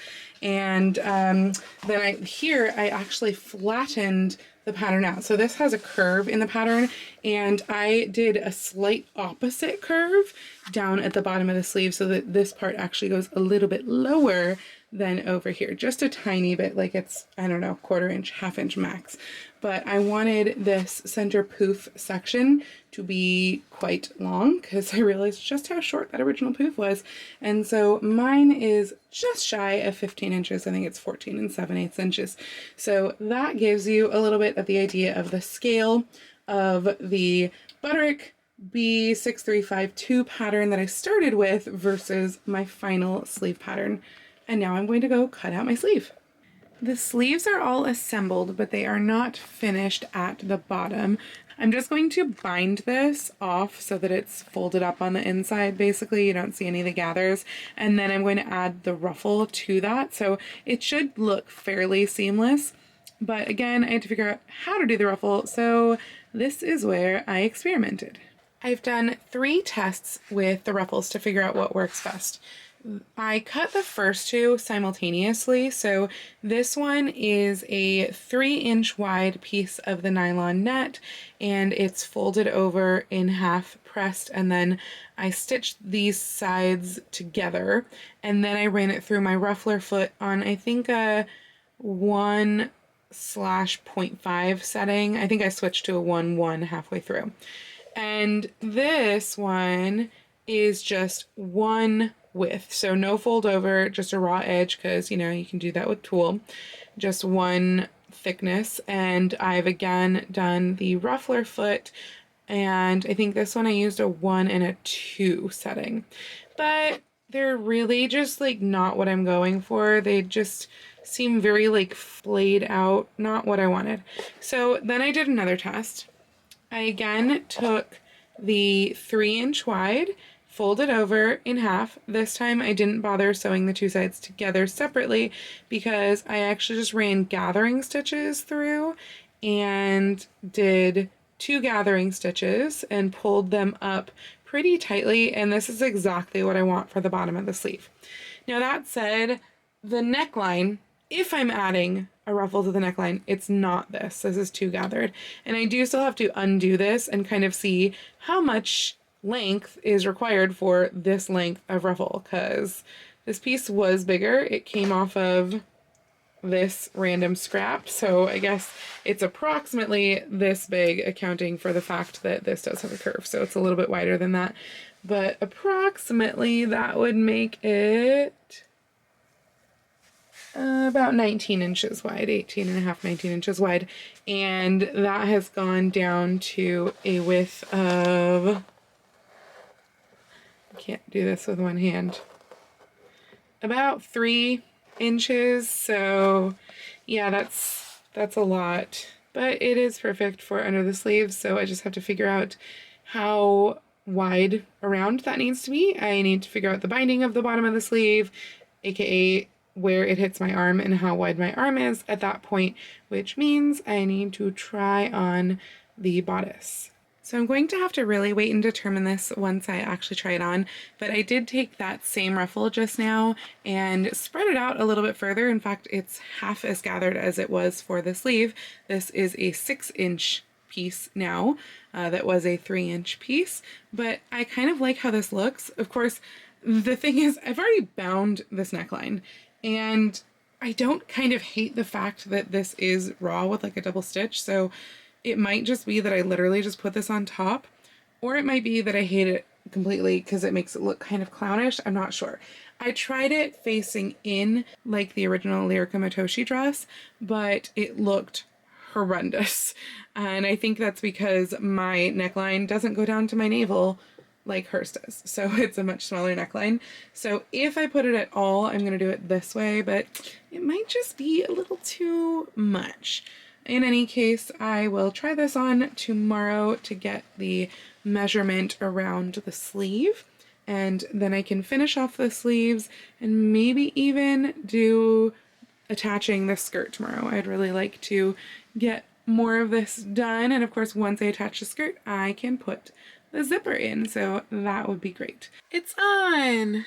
And then I actually flattened the pattern out. So this has a curve in the pattern, and I did a slight opposite curve down at the bottom of the sleeve so that this part actually goes a little bit lower than over here, just a tiny bit, like it's, I don't know, 1/4 inch, 1/2 inch max. But I wanted this center poof section to be quite long because I realized just how short that original poof was. And so mine is just shy of 15 inches. I think it's 14 7/8 inches. So that gives you a little bit of the idea of the scale of the Butterick B6352 pattern that I started with versus my final sleeve pattern. And now I'm going to go cut out my sleeve. The sleeves are all assembled, but they are not finished at the bottom. I'm just going to bind this off so that it's folded up on the inside. Basically, you don't see any of the gathers. And then I'm going to add the ruffle to that. So it should look fairly seamless. But again, I had to figure out how to do the ruffle. So this is where I experimented. I've done 3 tests with the ruffles to figure out what works best. I cut the first 2 simultaneously. So this one is a 3-inch wide piece of the nylon net, and it's folded over in half, pressed, and then I stitched these sides together, and then I ran it through my ruffler foot on, I think, a 1/0.5 setting. I think I switched to a 1/1 halfway through. And this one is just 1 width, so no fold over, just a raw edge, because you know you can do that with tulle, just 1 thickness. And I've again done the ruffler foot, and I think this one I used a 1 and a 2 setting, but they're really just like not what I'm going for. They just seem very like flayed out, not what I wanted. So then I did another test. I again took the 3-inch wide, folded over in half. This time I didn't bother sewing the 2 sides together separately because I actually just ran gathering stitches through and did 2 gathering stitches and pulled them up pretty tightly, and this is exactly what I want for the bottom of the sleeve. Now that said, the neckline, if I'm adding a ruffle to the neckline, it's not this. This is 2 gathered, and I do still have to undo this and kind of see how much length is required for this length of ruffle, because this piece was bigger. It came off of this random scrap, so I guess it's approximately this big, accounting for the fact that this does have a curve, so it's a little bit wider than that, but approximately that would make it about 19 inches wide, 18.5, 19 inches wide, and that has gone down to a width of, I can't do this with one hand, about 3 inches. So yeah, that's a lot, but it is perfect for under the sleeves. So I just have to figure out how wide around that needs to be. I need to figure out the binding of the bottom of the sleeve, aka where it hits my arm and how wide my arm is at that point, which means I need to try on the bodice. So I'm going to have to really wait and determine this once I actually try it on, but I did take that same ruffle just now and spread it out a little bit further. In fact, it's half as gathered as it was for the sleeve. This is a 6-inch piece now. That was a 3-inch piece, but I kind of like how this looks. Of course, the thing is, I've already bound this neckline, and I don't kind of hate the fact that this is raw with like a double stitch, so it might just be that I literally just put this on top, or it might be that I hate it completely because it makes it look kind of clownish. I'm not sure. I tried it facing in like the original Lyrica Motoshi dress, but it looked horrendous. And I think that's because my neckline doesn't go down to my navel like hers does. So it's a much smaller neckline. So if I put it at all, I'm going to do it this way, but it might just be a little too much. In any case, I will try this on tomorrow to get the measurement around the sleeve, and then I can finish off the sleeves and maybe even do attaching the skirt tomorrow. I'd really like to get more of this done, and of course once I attach the skirt I can put the zipper in, so that would be great. It's on!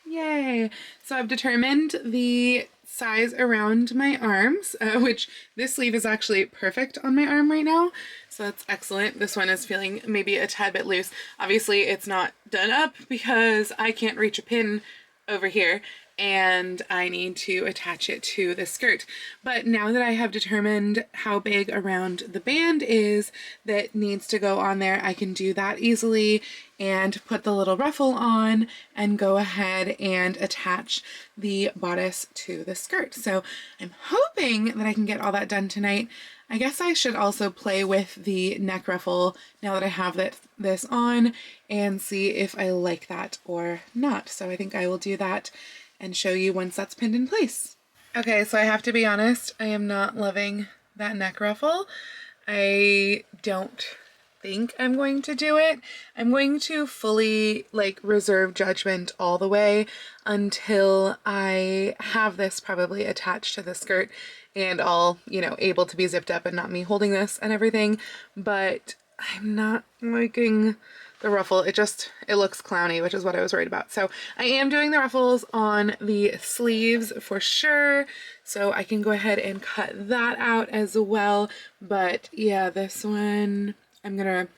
Yay! So I've determined the size around my arms, which this sleeve is actually perfect on my arm right now, so that's excellent. This one is feeling maybe a tad bit loose. Obviously it's not done up because I can't reach a pin over here and I need to attach it to the skirt. But now that I have determined how big around the band is that needs to go on there, I can do that easily and put the little ruffle on and go ahead and attach the bodice to the skirt. So I'm hoping that I can get all that done tonight. I guess I should also play with the neck ruffle now that I have this on and see if I like that or not. So I think I will do that and show you once that's pinned in place. Okay, so I have to be honest, I am not loving that neck ruffle. I don't think I'm going to do it. I'm going to fully like reserve judgment all the way until I have this probably attached to the skirt and all, you know, able to be zipped up and not me holding this and everything. But I'm not liking the ruffle. It looks clowny, which is what I was worried about. So I am doing the ruffles on the sleeves for sure. So I can go ahead and cut that out as well. But yeah, this one I'm gonna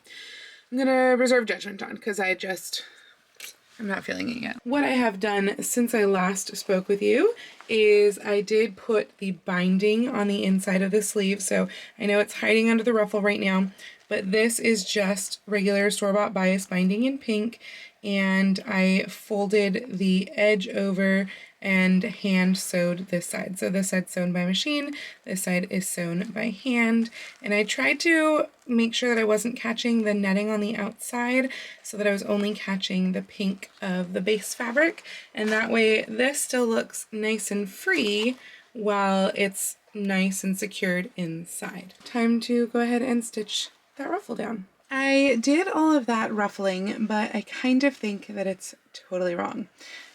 reserve judgment on because I'm not feeling it yet. What I have done since I last spoke with you is I did put the binding on the inside of the sleeve. So I know it's hiding under the ruffle right now, but this is just regular store-bought bias binding in pink, and I folded the edge over and hand sewed this side. So this side's sewn by machine, this side is sewn by hand, and I tried to make sure that I wasn't catching the netting on the outside so that I was only catching the pink of the base fabric, and that way this still looks nice and free while it's nice and secured inside. Time to go ahead and stitch that ruffle down. I did all of that ruffling, but I kind of think that it's totally wrong.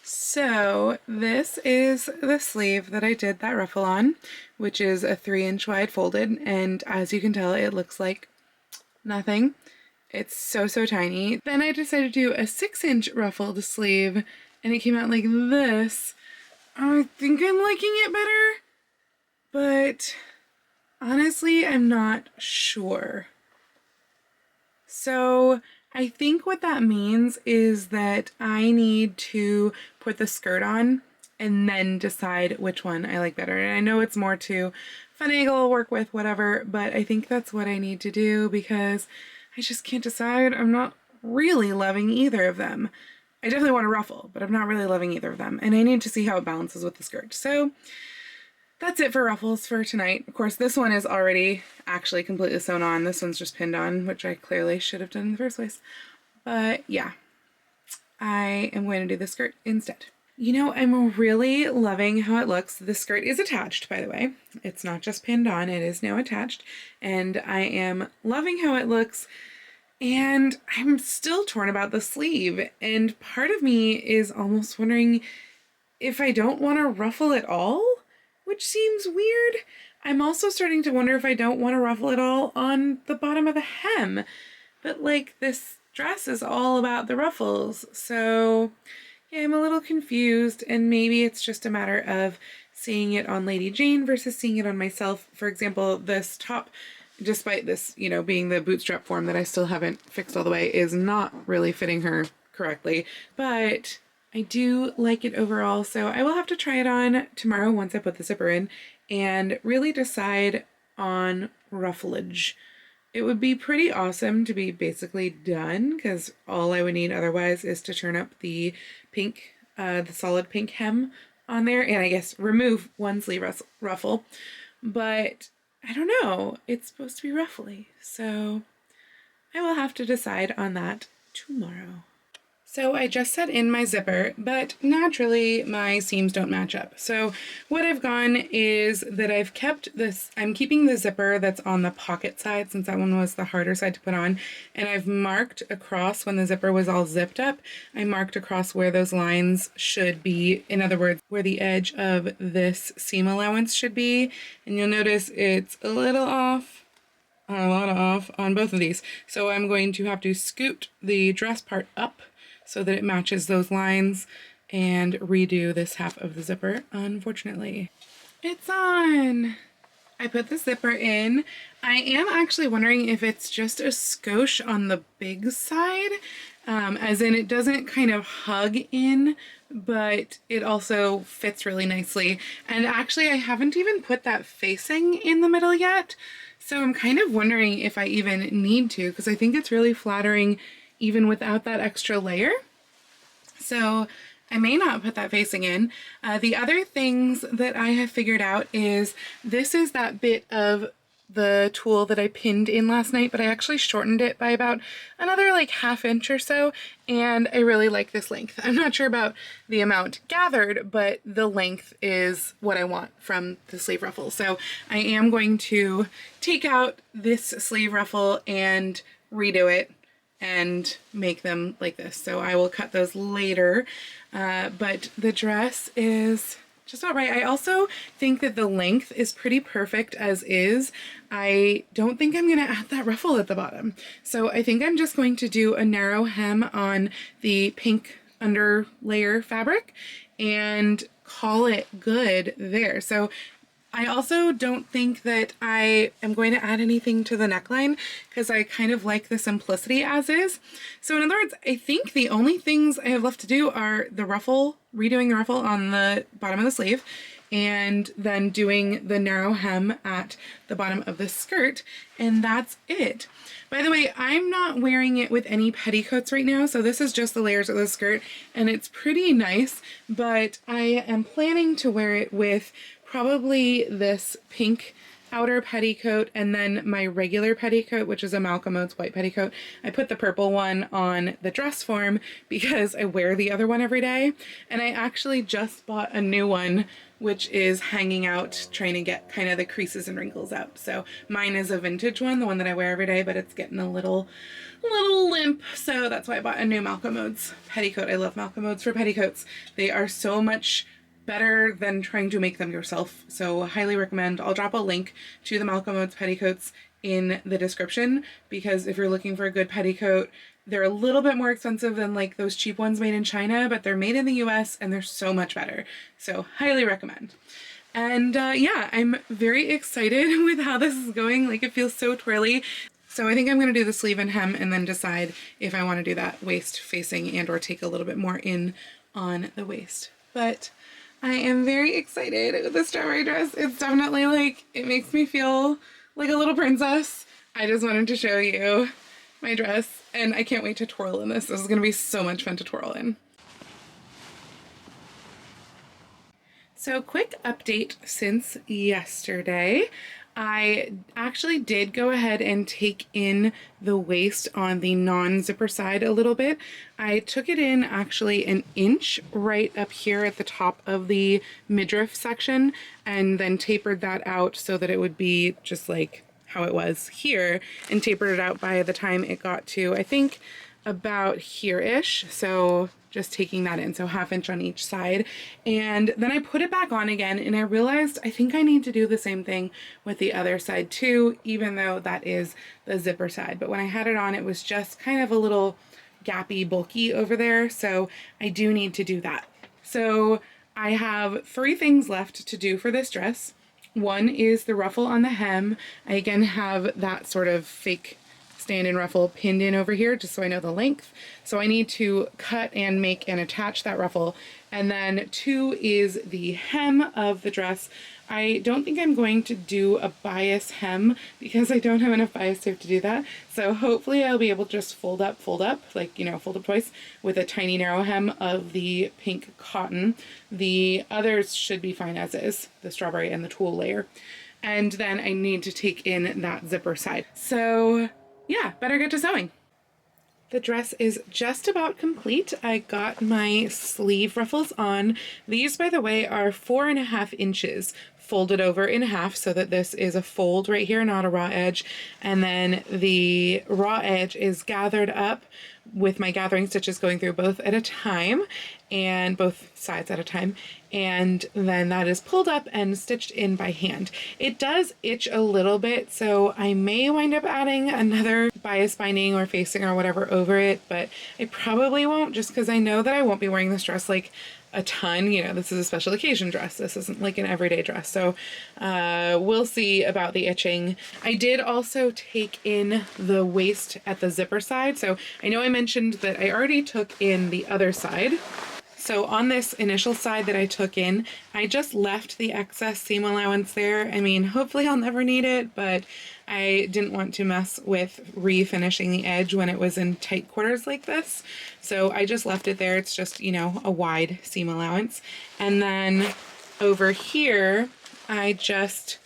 So this is the sleeve that I did that ruffle on, which is a 3-inch wide folded, and as you can tell, it looks like nothing. It's so tiny. Then I decided to do a 6-inch ruffled sleeve, and it came out like this. I think I'm liking it better, but honestly, I'm not sure. So I think what that means is that I need to put the skirt on and then decide which one I like better. And I know it's more to finagle, work with, whatever, but I think that's what I need to do because I just can't decide. I'm not really loving either of them. I definitely want a ruffle, but I'm not really loving either of them. And I need to see how it balances with the skirt. So that's it for ruffles for tonight. Of course, this one is already actually completely sewn on. This one's just pinned on, which I clearly should have done in the first place. But yeah, I am going to do the skirt instead. You know, I'm really loving how it looks. The skirt is attached, by the way. It's not just pinned on, it is now attached. And I am loving how it looks. And I'm still torn about the sleeve. And part of me is almost wondering if I don't want to ruffle at all, which seems weird. I'm also starting to wonder if I don't want to ruffle at all on the bottom of the hem. But like this dress is all about the ruffles, so yeah, I'm a little confused, and maybe it's just a matter of seeing it on Lady Jane versus seeing it on myself. For example, this top, despite this, you know, being the bootstrap form that I still haven't fixed all the way, is not really fitting her correctly, but I do like it overall, so I will have to try it on tomorrow once I put the zipper in and really decide on ruffleage. It would be pretty awesome to be basically done, because all I would need otherwise is to turn up the pink, the solid pink hem on there, and I guess remove one sleeve ruffle. But I don't know, it's supposed to be ruffly, so I will have to decide on that tomorrow. So I just set in my zipper, but naturally my seams don't match up. So what I've done is that I've kept this, I'm keeping the zipper that's on the pocket side, since that one was the harder side to put on, and I've marked across when the zipper was all zipped up, I marked across where those lines should be, in other words, where the edge of this seam allowance should be, and you'll notice it's a little off, a lot off on both of these. So I'm going to have to scoot the dress part up so that it matches those lines and redo this half of the zipper, unfortunately. It's on! I put the zipper in. I am actually wondering if it's just a skosh on the big side, as in it doesn't kind of hug in, but it also fits really nicely. And actually I haven't even put that facing in the middle yet, so I'm kind of wondering if I even need to, because I think it's really flattering even without that extra layer. So I may not put that facing in. The other things that I have figured out is this is that bit of the tulle that I pinned in last night, but I actually shortened it by about another like ½ inch or so, and I really like this length. I'm not sure about the amount gathered, but the length is what I want from the sleeve ruffle. So I am going to take out this sleeve ruffle and redo it and make them like this. So I will cut those later, but the dress is just not right. I also think that the length is pretty perfect as is. I don't think I'm gonna add that ruffle at the bottom. So I think I'm just going to do a narrow hem on the pink under layer fabric and call it good there. So I also don't think that I am going to add anything to the neckline because I kind of like the simplicity as is. So in other words, I think the only things I have left to do are the ruffle, redoing the ruffle on the bottom of the sleeve, and then doing the narrow hem at the bottom of the skirt, and that's it. By the way, I'm not wearing it with any petticoats right now, so this is just the layers of the skirt, and it's pretty nice, but I am planning to wear it with probably this pink outer petticoat and then my regular petticoat, which is a Malcolm Oates white petticoat. I put the purple one on the dress form because I wear the other one every day, and I actually just bought a new one which is hanging out, trying to get kind of the creases and wrinkles out. So mine is a vintage one, the one that I wear every day, but it's getting a little limp, so that's why I bought a new Malcolm Oates petticoat. I love Malcolm Oates for petticoats. They are so much better than trying to make them yourself, so highly recommend. I'll drop a link to the Malcolm Oates petticoats in the description, because if you're looking for a good petticoat, they're a little bit more expensive than like those cheap ones made in China, but they're made in the US and they're so much better, so highly recommend. And yeah, I'm very excited with how this is going. Like, it feels so twirly. So I think I'm going to do the sleeve and hem and then decide if I want to do that waist facing and or take a little bit more in on the waist. But I am very excited with this strawberry dress. It's definitely like, it makes me feel like a little princess. I just wanted to show you my dress, and I can't wait to twirl in this. This is gonna be so much fun to twirl in. So quick update since yesterday. I actually did go ahead and take in the waist on the non-zipper side a little bit. I took it in actually an inch right up here at the top of the midriff section, and then tapered that out so that it would be just like how it was here, and tapered it out by the time it got to, I think, about here-ish. So just taking that in, so ½ inch on each side. And then I put it back on again, and I realized I think I need to do the same thing with the other side too, even though that is the zipper side. But when I had it on, it was just kind of a little gappy, bulky over there, so I do need to do that. So I have 3 things left to do for this dress. One is the ruffle on the hem. I again have that sort of fake stand-in ruffle pinned in over here just so I know the length. So I need to cut and make and attach that ruffle. And then 2 is the hem of the dress. I don't think I'm going to do a bias hem because I don't have enough bias tape to do that. So hopefully I'll be able to just fold up, like, you know, fold up twice with a tiny narrow hem of the pink cotton. The others should be fine as is, the strawberry and the tulle layer. And then I need to take in that zipper side. So yeah, better get to sewing. The dress is just about complete. I got my sleeve ruffles on. These, by the way, are 4.5 inches folded over in half so that this is a fold right here, not a raw edge. And then the raw edge is gathered up with my gathering stitches going through both at a time, and both sides at a time, and then that is pulled up and stitched in by hand. It does itch a little bit, so I may wind up adding another bias binding or facing or whatever over it, but I probably won't, just because I know that I won't be wearing this dress like a ton. You know, this is a special occasion dress. This isn't like an everyday dress. So we'll see about the itching. I did also take in the waist at the zipper side. So I know I mentioned that I already took in the other side. So on this initial side that I took in, I just left the excess seam allowance there. I mean, hopefully I'll never need it, but I didn't want to mess with refinishing the edge when it was in tight quarters like this. So I just left it there. It's just, you know, a wide seam allowance. And then over here, I just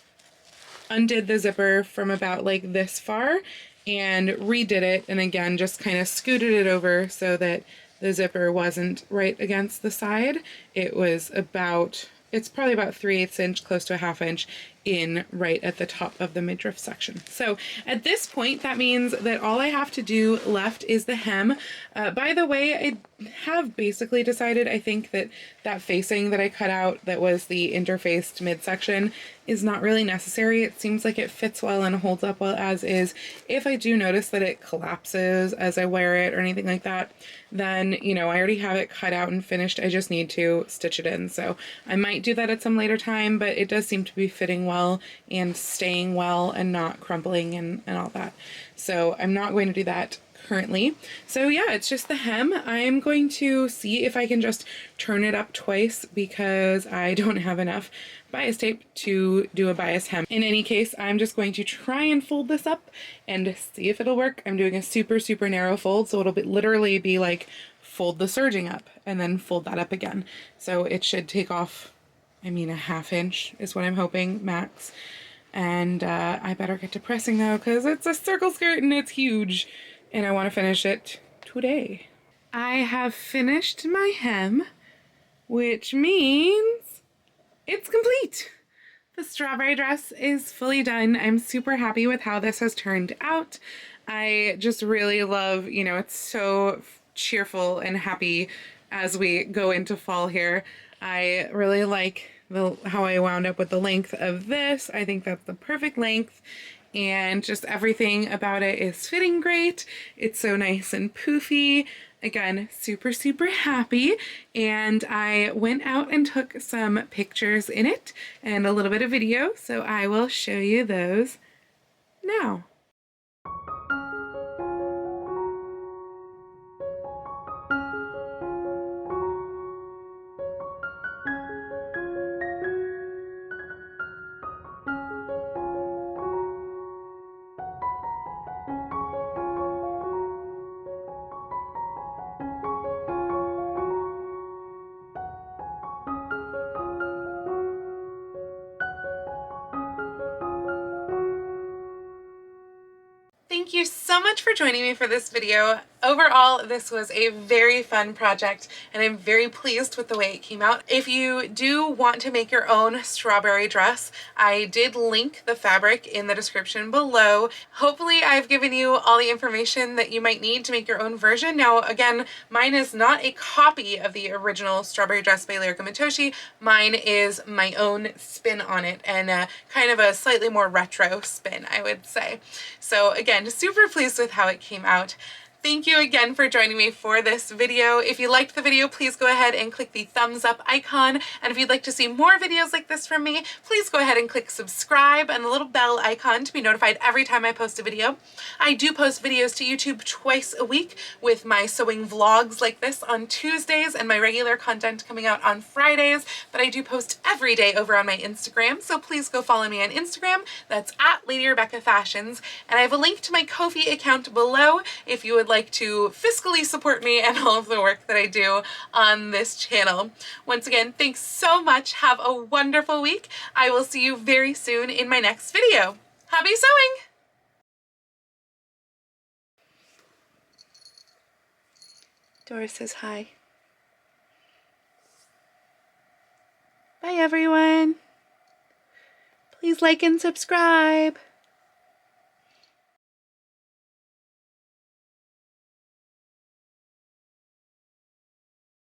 undid the zipper from about like this far and redid it. And again, just kind of scooted it over so that the zipper wasn't right against the side. It was about, it's probably about 3/8 inch, close to a 1/2 inch in right at the top of the midriff section. So at this point, that means that all I have to do left is the hem. By the way, I have basically decided, I think that that facing that I cut out that was the interfaced midsection is not really necessary. It seems like it fits well and holds up well as is. If I do notice that it collapses as I wear it or anything like that, then, you know, I already have it cut out and finished. I just need to stitch it in. So I might do that at some later time, but it does seem to be fitting well and staying well and not crumpling and all that. So I'm not going to do that currently. So yeah, it's just the hem. I'm going to see if I can just turn it up twice because I don't have enough bias tape to do a bias hem. In any case, I'm just going to try and fold this up and see if it'll work. I'm doing a super, super narrow fold, so it'll literally be like fold the serging up and then fold that up again. So it should take off, I mean, a 1/2 inch is what I'm hoping, max. And I better get to pressing though, because it's a circle skirt and it's huge, and I want to finish it today. I have finished my hem, which means it's complete. The strawberry dress is fully done. I'm super happy with how this has turned out. I just really love, you know, it's so cheerful and happy as we go into fall here. I really like how I wound up with the length of this. I think that's the perfect length, and just everything about it is fitting great. It's so nice and poofy. Again, super, super happy. And I went out and took some pictures in it and a little bit of video, so I will show you those now. Thank you so much for joining me for this video. Overall, this was a very fun project, and I'm very pleased with the way it came out. If you do want to make your own strawberry dress, I did link the fabric in the description below. Hopefully I've given you all the information that you might need to make your own version. Now, again, mine is not a copy of the original strawberry dress by Lyrica Matoshi. Mine is my own spin on it, and kind of a slightly more retro spin, I would say. So again, super pleased with how it came out. thank you again for joining me for this video. If you liked the video, please go ahead and click the thumbs up icon. And if you'd like to see more videos like this from me, please go ahead and click subscribe and the little bell icon to be notified every time I post a video. I do post videos to YouTube twice a week with my sewing vlogs like this on Tuesdays and my regular content coming out on Fridays, but I do post every day over on my Instagram, so please go follow me on Instagram. That's at Lady Rebecca Fashions, and I have a link to my Ko-fi account below if you would like to fiscally support me and all of the work that I do on this channel. Once again, thanks so much. Have a wonderful week. I will see you very soon in my next video. Happy sewing! Dora says hi. Bye everyone. Please like and subscribe.